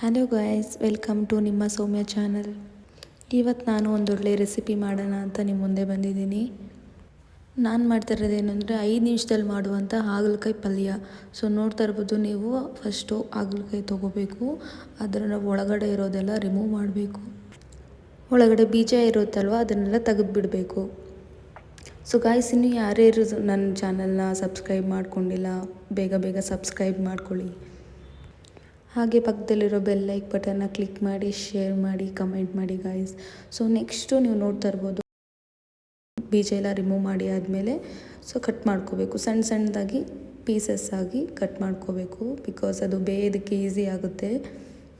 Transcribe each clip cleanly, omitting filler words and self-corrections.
Hello guys, welcome to ನಿಮ್ಮ ಸೌಮ್ಯ channel. ಇವತ್ತು ನಾನು ಒಂದೊಳ್ಳೆ ರೆಸಿಪಿ ಮಾಡೋಣ ಅಂತ ನಿಮ್ಮ ಮುಂದೆ ಬಂದಿದ್ದೀನಿ. ನಾನು ಮಾಡ್ತಿರೋದೇನೆಂದರೆ 5 ನಿಮಿಷದಲ್ಲಿ ಮಾಡುವಂಥ ಹಾಗಲಕಾಯಿ ಪಲ್ಯ. ಸೊ ನೋಡ್ತಾ ಇರ್ಬೋದು ನೀವು, ಫಸ್ಟು ಹಾಗಲಕಾಯಿ ತೊಗೋಬೇಕು. ಅದರ ಒಳಗಡೆ ಇರೋದೆಲ್ಲ ರಿಮೂವ್ ಮಾಡಬೇಕು. ಒಳಗಡೆ ಬೀಜ ಇರುತ್ತಲ್ವ, ಅದನ್ನೆಲ್ಲ ತೆಗೆದುಬಿಡಬೇಕು. ಸೊ ಗಾಯ್ಸ್, ಇನ್ನೂ ಯಾರ್ಯಾರು ನನ್ನ ಚಾನಲ್ನ ಸಬ್ಸ್ಕ್ರೈಬ್ ಮಾಡ್ಕೊಂಡಿಲ್ಲ, ಬೇಗ ಸಬ್ಸ್ಕ್ರೈಬ್ ಮಾಡ್ಕೊಳ್ಳಿ. ಹಾಗೆ ಪಕ್ಕದಲ್ಲಿರೋ ಬೆಲ್ ಲೈಕ್ ಬಟನ್ನ ಕ್ಲಿಕ್ ಮಾಡಿ, ಶೇರ್ ಮಾಡಿ, ಕಮೆಂಟ್ ಮಾಡಿ ಗಾಯ್ಸ್. ಸೊ ನೆಕ್ಸ್ಟು ನೀವು ನೋಡ್ತಾ ಇರ್ಬೋದು, ಬೀಜ ಎಲ್ಲ ರಿಮೂವ್ ಮಾಡಿ ಆದಮೇಲೆ ಕಟ್ ಮಾಡ್ಕೋಬೇಕು. ಸಣ್ಣದಾಗಿ ಪೀಸಸ್ ಆಗಿ ಕಟ್ ಮಾಡ್ಕೋಬೇಕು. ಬಿಕಾಸ್ ಅದು ಬೇಯೋದಕ್ಕೆ ಈಸಿ ಆಗುತ್ತೆ.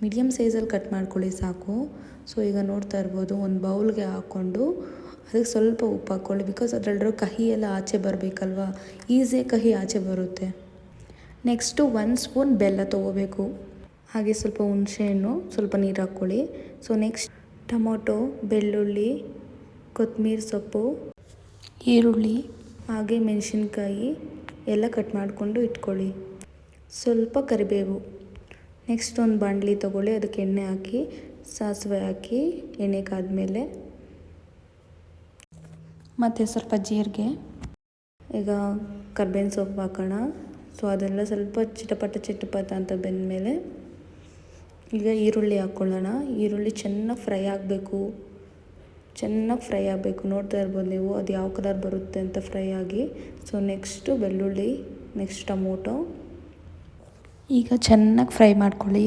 ಮೀಡಿಯಮ್ ಸೈಜಲ್ಲಿ ಕಟ್ ಮಾಡ್ಕೊಳ್ಳಿ ಸಾಕು. ಸೊ ಈಗ ನೋಡ್ತಾ ಇರ್ಬೋದು, ಒಂದು ಬೌಲ್ಗೆ ಹಾಕ್ಕೊಂಡು ಅದಕ್ಕೆ ಸ್ವಲ್ಪ ಉಪ್ಪು ಹಾಕ್ಕೊಳ್ಳಿ. ಬಿಕಾಸ್ ಅದರಲ್ಲಿರೋ ಕಹಿ ಎಲ್ಲ ಆಚೆ ಬರಬೇಕಲ್ವ, ಈಸಿಯಾಗಿ ಕಹಿ ಆಚೆ ಬರುತ್ತೆ. ನೆಕ್ಸ್ಟು 1 ಸ್ಪೂನ್ ಬೆಲ್ಲ ತೊಗೋಬೇಕು. ಹಾಗೆ ಸ್ವಲ್ಪ ಹುಣಸೆಹಣ್ಣು, ಸ್ವಲ್ಪ ನೀರು ಹಾಕ್ಕೊಳ್ಳಿ. ಸೊ ನೆಕ್ಸ್ಟ್ ಟೊಮೊಟೊ, ಬೆಳ್ಳುಳ್ಳಿ, ಕೊತ್ತಂಬರಿ ಸೊಪ್ಪು, ಈರುಳ್ಳಿ, ಹಾಗೆ ಮೆಣಸಿನ್ಕಾಯಿ ಎಲ್ಲ ಕಟ್ ಮಾಡಿಕೊಂಡು ಇಟ್ಕೊಳ್ಳಿ. ಸ್ವಲ್ಪ ಕರಿಬೇವು. ನೆಕ್ಸ್ಟ್ ಒಂದು ಬಾಣಲಿ ತೊಗೊಳ್ಳಿ, ಅದಕ್ಕೆ ಎಣ್ಣೆ ಹಾಕಿ, ಸಾಸಿವೆ ಹಾಕಿ, ಎಣ್ಣೆ ಕಾದ್ಮೇಲೆ ಮತ್ತು ಸ್ವಲ್ಪ ಜೀರಿಗೆ, ಈಗ ಕರ್ಬೇವಿನ ಸೊಪ್ಪು ಹಾಕೋಣ. ಸೊ ಅದೆಲ್ಲ ಸ್ವಲ್ಪ ಚಿಟಪಟ ಅಂತ ಬೆಂದಮೇಲೆ ಈಗ ಈರುಳ್ಳಿ ಹಾಕ್ಕೊಳ್ಳೋಣ. ಈರುಳ್ಳಿ ಚೆನ್ನಾಗಿ ಫ್ರೈ ಆಗಬೇಕು. ನೋಡ್ತಾ ಇರ್ಬೋದು ನೀವು, ಅದು ಯಾವ ಕಲರ್ ಬರುತ್ತೆ ಅಂತ ಫ್ರೈ ಆಗಿ. ಸೊ ನೆಕ್ಸ್ಟು ಬೆಳ್ಳುಳ್ಳಿ, ನೆಕ್ಸ್ಟ್ ಟೊಮೊಟೊ ಈಗ ಚೆನ್ನಾಗಿ ಫ್ರೈ ಮಾಡ್ಕೊಳ್ಳಿ.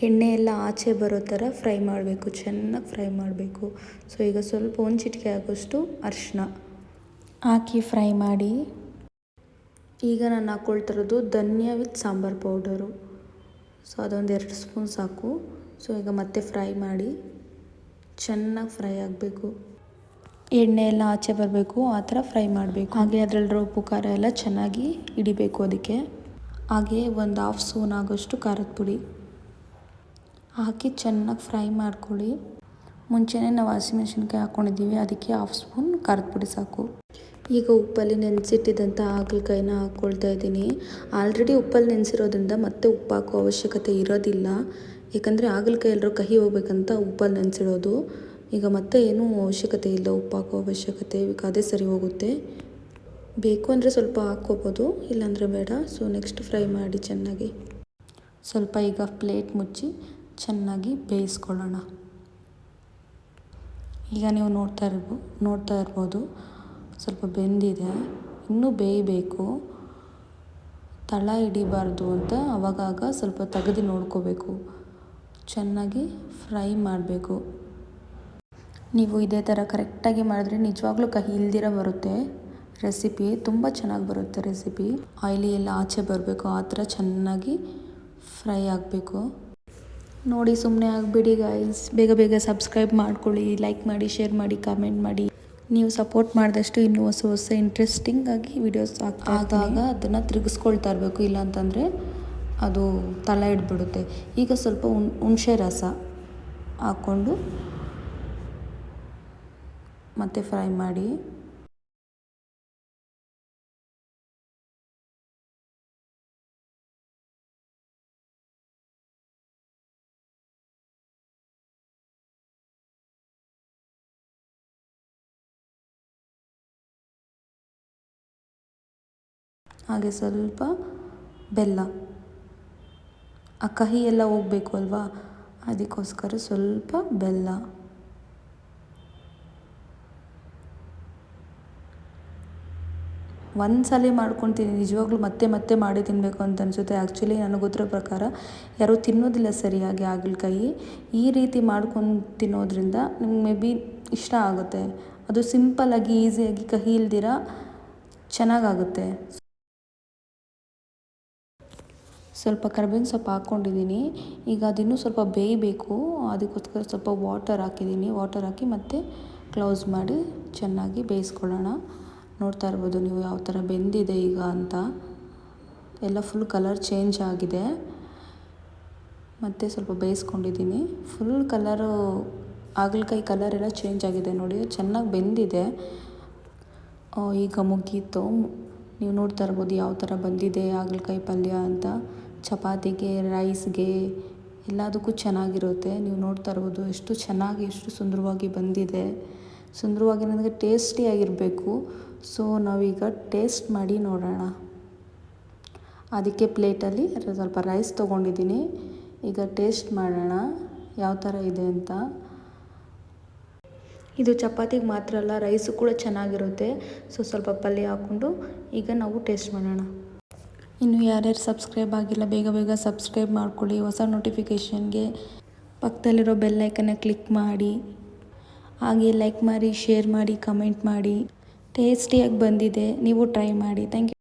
ಎಣ್ಣೆ ಎಲ್ಲ ಆಚೆ ಬರೋ ಥರ ಫ್ರೈ ಮಾಡಬೇಕು, ಚೆನ್ನಾಗಿ ಫ್ರೈ ಮಾಡಬೇಕು. ಸೊ ಈಗ ಸ್ವಲ್ಪ 1 ಚಿಟಿಕೆ ಆಗೋಷ್ಟು ಅರಿಶಿನ ಹಾಕಿ ಫ್ರೈ ಮಾಡಿ. ಈಗ ನಾನು ಹಾಕ್ಕೊಳ್ತಿರೋದು ಧನಿಯಾ ವಿತ್ ಸಾಂಬಾರು ಪೌಡರು. ಸೊ ಅದೊಂದು 2 ಸ್ಪೂನ್ ಸಾಕು. ಸೊ ಈಗ ಮತ್ತೆ ಫ್ರೈ ಮಾಡಿ, ಚೆನ್ನಾಗಿ ಫ್ರೈ ಆಗಬೇಕು. ಎಣ್ಣೆ ಎಲ್ಲ ಆಚೆ ಬರಬೇಕು, ಆ ಥರ ಫ್ರೈ ಮಾಡಬೇಕು. ಹಾಗೆ ಅದರಲ್ಲಿರೋ ಉಪ್ಪು ಖಾರ ಎಲ್ಲ ಚೆನ್ನಾಗಿ ಹಿಡಿಬೇಕು ಅದಕ್ಕೆ. ಹಾಗೆ ಒಂದು 1/2 ಸ್ಪೂನ್ ಆಗೋಷ್ಟು ಖಾರದ ಪುಡಿ ಹಾಕಿ ಚೆನ್ನಾಗಿ ಫ್ರೈ ಮಾಡ್ಕೊಳ್ಳಿ. ಮುಂಚೆನೇ ನಾವು ಹಸಿಮೆಣ್ಸಿನ್ಕಾಯಿ ಹಾಕ್ಕೊಂಡಿದ್ದೀವಿ, ಅದಕ್ಕೆ 1/2 ಸ್ಪೂನ್ ಖಾರದ ಪುಡಿ ಸಾಕು. ಈಗ ಉಪ್ಪಲ್ಲಿ ನೆನೆಸಿಟ್ಟಿದ್ದಂಥ ಹಾಗಲಕಾಯಿನ ಹಾಕ್ಕೊಳ್ತಾ ಇದ್ದೀನಿ. ಆಲ್ರೆಡಿ ಉಪ್ಪಲ್ಲಿ ನೆನೆಸಿರೋದ್ರಿಂದ ಮತ್ತೆ ಉಪ್ಪು ಹಾಕೋ ಅವಶ್ಯಕತೆ ಇರೋದಿಲ್ಲ. ಏಕೆಂದರೆ ಹಾಗಲಕಾಯಿ ಎಲ್ಲರೂ ಕಹಿ ಹೋಗ್ಬೇಕಂತ ಉಪ್ಪಲ್ಲಿ ನೆನೆಸಿಡೋದು. ಈಗ ಮತ್ತೆ ಏನೂ ಅವಶ್ಯಕತೆ ಇಲ್ಲ ಉಪ್ಪು ಹಾಕೋ ಅವಶ್ಯಕತೆ, ಅದೇ ಸರಿ ಹೋಗುತ್ತೆ. ಬೇಕು ಅಂದರೆ ಸ್ವಲ್ಪ ಹಾಕ್ಕೋಬೋದು, ಇಲ್ಲಾಂದರೆ ಬೇಡ. ಸೊ ನೆಕ್ಸ್ಟ್ ಫ್ರೈ ಮಾಡಿ ಚೆನ್ನಾಗಿ. ಸ್ವಲ್ಪ ಈಗ ಪ್ಲೇಟ್ ಮುಚ್ಚಿ ಚೆನ್ನಾಗಿ ಬೇಯಿಸ್ಕೊಳ್ಳೋಣ. ಈಗ ನೀವು ನೋಡ್ತಾ ಇರ್ಬೋದು ಸ್ವಲ್ಪ ಬೆಂದಿದೆ, ಇನ್ನೂ ಬೇಯಬೇಕು. ತಳ ಹಿಡಿಬಾರ್ದು ಅಂತ ಅವಾಗಾಗ ಸ್ವಲ್ಪ ತೆಗೆದು ನೋಡ್ಕೋಬೇಕು. ಚೆನ್ನಾಗಿ ಫ್ರೈ ಮಾಡಬೇಕು. ನೀವು ಇದೇ ಥರ ಕರೆಕ್ಟಾಗಿ ಮಾಡಿದ್ರೆ ನಿಜವಾಗ್ಲೂ ಕಹಿ ಇಲ್ದಿರ ಬರುತ್ತೆ ರೆಸಿಪಿ. ತುಂಬ ಚೆನ್ನಾಗಿ ಬರುತ್ತೆ ರೆಸಿಪಿ. ಆಯಿಲಿ ಎಲ್ಲ ಆಚೆ ಬರಬೇಕು, ಆ ಥರ ಚೆನ್ನಾಗಿ ಫ್ರೈ ಆಗಬೇಕು. ನೋಡಿ, ಸುಮ್ಮನೆ ಆಗಿಬಿಡಿ ಗಾಯ್ಸ್. ಬೇಗ ಸಬ್ಸ್ಕ್ರೈಬ್ ಮಾಡ್ಕೊಳ್ಳಿ, ಲೈಕ್ ಮಾಡಿ, ಶೇರ್ ಮಾಡಿ, ಕಮೆಂಟ್ ಮಾಡಿ. ನೀವು ಸಪೋರ್ಟ್ ಮಾಡಿದಷ್ಟು ಇನ್ನೂ ಹೊಸ ಇಂಟ್ರೆಸ್ಟಿಂಗ್ ಆಗಿ ವಿಡಿಯೋಸ್ ಆಗಾಗ ಅದನ್ನು ತಿರುಗಿಸ್ಕೊಳ್ತಾ ಇರಬೇಕು. ಇಲ್ಲಾಂತಂದರೆ ಅದು ತಳ ಹಿಡ್ಬಿಡುತ್ತೆ. ಈಗ ಸ್ವಲ್ಪ ಹುಣಸೆ ರಸ ಹಾಕ್ಕೊಂಡು ಮತ್ತೆ ಫ್ರೈ ಮಾಡಿ. ಹಾಗೆ ಸ್ವಲ್ಪ ಬೆಲ್ಲ, ಆ ಕಹಿ ಎಲ್ಲ ಹೋಗಬೇಕು ಅಲ್ವಾ, ಅದಕ್ಕೋಸ್ಕರ ಸ್ವಲ್ಪ ಬೆಲ್ಲ. ಒಂದು ಸಲ ಮಾಡ್ಕೊತೀನಿ, ನಿಜವಾಗ್ಲೂ ಮತ್ತೆ ಮಾಡಿ ತಿನ್ನಬೇಕು ಅಂತ ಅನಿಸುತ್ತೆ. ಆ್ಯಕ್ಚುಲಿ ನನಗೆ ಗೊತ್ತಿರೋ ಪ್ರಕಾರ ಯಾರೂ ತಿನ್ನೋದಿಲ್ಲ ಸರಿಯಾಗಿ ಹಾಗಲಕಾಯಿ. ಈ ರೀತಿ ಮಾಡ್ಕೊಂಡು ತಿನ್ನೋದ್ರಿಂದ ನಿಮ್ಗೆ ಮೇ ಬಿ ಇಷ್ಟ ಆಗುತ್ತೆ. ಅದು ಸಿಂಪಲ್ಲಾಗಿ, ಈಸಿಯಾಗಿ, ಕಹಿ ಇಲ್ದಿರ ಚೆನ್ನಾಗಾಗುತ್ತೆ. ಸ್ವಲ್ಪ ಕರ್ಬೇವಿನ ಸೊಪ್ಪು ಹಾಕ್ಕೊಂಡಿದ್ದೀನಿ. ಈಗ ಅದಿನ್ನೂ ಸ್ವಲ್ಪ ಬೇಯಬೇಕು, ಅದಕ್ಕೋಸ್ಕರ ಸ್ವಲ್ಪ ವಾಟರ್ ಹಾಕಿದ್ದೀನಿ. ವಾಟರ್ ಹಾಕಿ ಮತ್ತೆ ಕ್ಲೋಸ್ ಮಾಡಿ ಚೆನ್ನಾಗಿ ಬೇಯಿಸ್ಕೊಳ್ಳೋಣ. ನೋಡ್ತಾ ಇರ್ಬೋದು ನೀವು ಯಾವ ಥರ ಬೆಂದಿದೆ ಈಗ ಅಂತ. ಎಲ್ಲ ಫುಲ್ ಕಲರ್ ಚೇಂಜ್ ಆಗಿದೆ. ಮತ್ತು ಸ್ವಲ್ಪ ಬೇಯಿಸ್ಕೊಂಡಿದ್ದೀನಿ. ಫುಲ್ ಕಲರು, ಹಾಗಲಕಾಯಿ ಕಲರ್ ಎಲ್ಲ ಚೇಂಜ್ ಆಗಿದೆ ನೋಡಿ, ಚೆನ್ನಾಗಿ ಬೆಂದಿದೆ. ಈಗ ಮುಗೀತು. ನೀವು ನೋಡ್ತಾ ಇರ್ಬೋದು ಯಾವ ಥರ ಬಂದಿದೆ ಹಾಗಲಕಾಯಿ ಪಲ್ಯ ಅಂತ. ಚಪಾತಿಗೆ, ರೈಸ್ಗೆ ಎಲ್ಲದಕ್ಕೂ ಚೆನ್ನಾಗಿರುತ್ತೆ. ನೀವು ನೋಡ್ತಾ ಇರ್ಬೋದು ಎಷ್ಟು ಚೆನ್ನಾಗಿ ಎಷ್ಟು ಸುಂದರವಾಗಿ ಬಂದಿದೆ. ಸುಂದರವಾಗಿ ನನಗೆ ಟೇಸ್ಟಿಯಾಗಿರಬೇಕು. ಸೊ ನಾವೀಗ ಟೇಸ್ಟ್ ಮಾಡಿ ನೋಡೋಣ. ಅದಕ್ಕೆ ಪ್ಲೇಟಲ್ಲಿ ಸ್ವಲ್ಪ ರೈಸ್ ತೊಗೊಂಡಿದ್ದೀನಿ. ಈಗ ಟೇಸ್ಟ್ ಮಾಡೋಣ ಯಾವ ಥರ ಇದೆ ಅಂತ. ಇದು ಚಪಾತಿಗೆ ಮಾತ್ರ ಅಲ್ಲ, ರೈಸು ಕೂಡ ಚೆನ್ನಾಗಿರುತ್ತೆ. ಸೊ ಸ್ವಲ್ಪ ಪಲ್ಯ ಹಾಕ್ಕೊಂಡು ಈಗ ನಾವು ಟೇಸ್ಟ್ ಮಾಡೋಣ. ಇನ್ನು ಯಾರ್ಯಾರು ಸಬ್ಸ್ಕ್ರೈಬ್ ಆಗಿಲ್ಲ ಬೇಗ ಬೇಗ ಸಬ್ಸ್ಕ್ರೈಬ್ ಮಾಡ್ಕೊಳ್ಳಿ. ಹೊಸ ನೋಟಿಫಿಕೇಷನ್ಗೆ ಪಕ್ಕದಲ್ಲಿರೋ ಬೆಲ್ ಐಕನ್ನ ಕ್ಲಿಕ್ ಮಾಡಿ. ಹಾಗೆ ಲೈಕ್ ಮಾಡಿ, ಶೇರ್ ಮಾಡಿ, ಕಮೆಂಟ್ ಮಾಡಿ. ಟೇಸ್ಟಿಯಾಗಿ ಬಂದಿದೆ, ನೀವು ಟ್ರೈ ಮಾಡಿ. Thank you.